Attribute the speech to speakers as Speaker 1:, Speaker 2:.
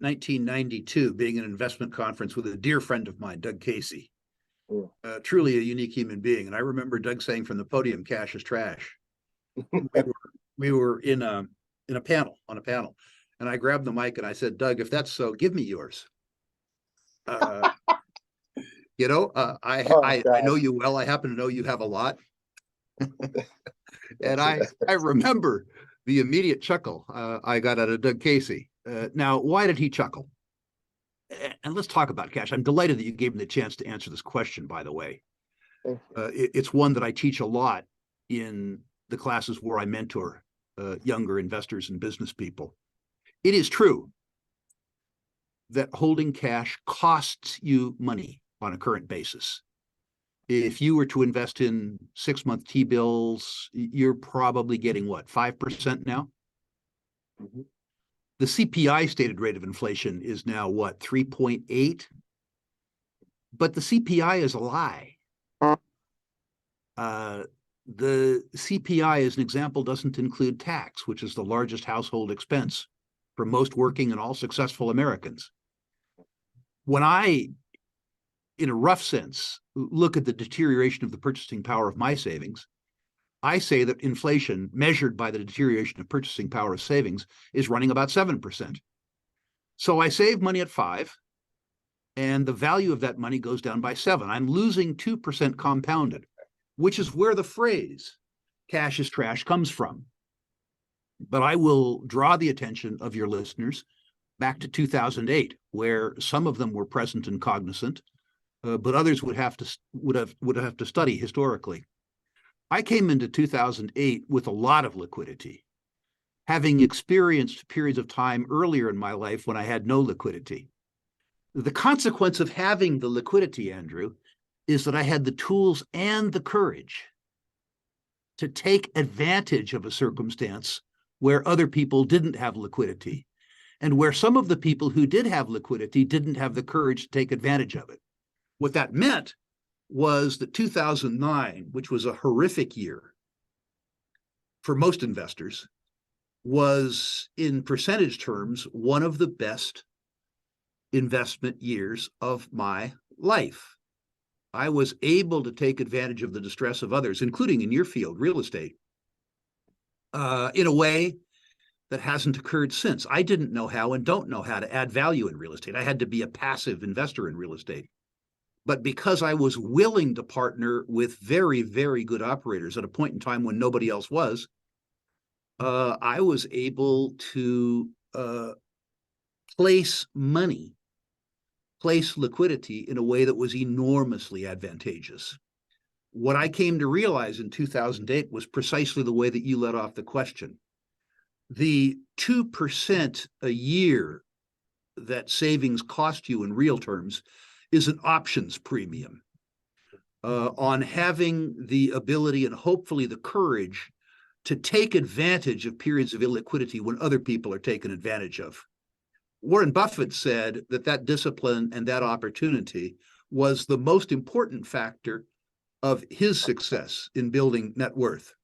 Speaker 1: 1992, being at an investment conference with a dear friend of mine, Doug Casey,
Speaker 2: Mm.
Speaker 1: truly a unique human being. And I remember Doug saying from the podium, "Cash is trash." we were in a panel, and I grabbed the mic and I said, "Doug, if that's so, give me yours." Uh,
Speaker 2: Oh,
Speaker 1: I
Speaker 2: God.
Speaker 1: know you well. I happen to know you have a lot. And I
Speaker 2: That's-
Speaker 1: remember the immediate chuckle I got out of Doug Casey. Now, why did he chuckle? And let's talk about cash. I'm delighted that you gave me the chance to answer this question, by the way. It's one that I teach a lot in the classes where I mentor younger investors and business people. It is true that holding cash costs you money on a current basis. If you were to invest in 6-month T-bills, you're probably getting what, 5% now?
Speaker 2: Mhm.
Speaker 1: The CPI stated rate of inflation is now what, 3.8? But the CPI is a lie. The CPI, as an example, doesn't include tax, which is the largest household expense for most working and all successful Americans. When I, in a rough sense, look at the deterioration of the purchasing power of my savings, I say that inflation, measured by the deterioration of purchasing power of savings, is running about 7%. So I save money at 5, and the value of that money goes down by 7. I'm losing 2% compounded, which is where the phrase "cash is trash" comes from. But I will draw the attention of your listeners back to 2008, where some of them were present and cognizant, but others would have to study historically. I came into 2008 with a lot of liquidity, having experienced periods of time earlier in my life when I had no liquidity. The consequence of having the liquidity, Andrew, is that I had the tools and the courage to take advantage of a circumstance where other people didn't have liquidity, and where some of the people who did have liquidity didn't have the courage to take advantage of it. What that meant was that 2009, which was a horrific year for most investors, was, in percentage terms, one of the best investment years of my life. I was able to take advantage of the distress of others, including in your field, real estate, in a way that hasn't occurred since. I didn't know how and don't know how to add value in real estate. I had to be a passive investor in real estate. But because I was willing to partner with very, very good operators at a point in time when nobody else was, I was able to place liquidity in a way that was enormously advantageous. What I came to realize in 2008 was precisely the way that you led off the question. The 2% a year that savings cost you in real terms is an options premium on having the ability and hopefully the courage to take advantage of periods of illiquidity when other people are taken advantage of. Warren Buffett said that discipline and that opportunity was the most important factor of his success in building net worth.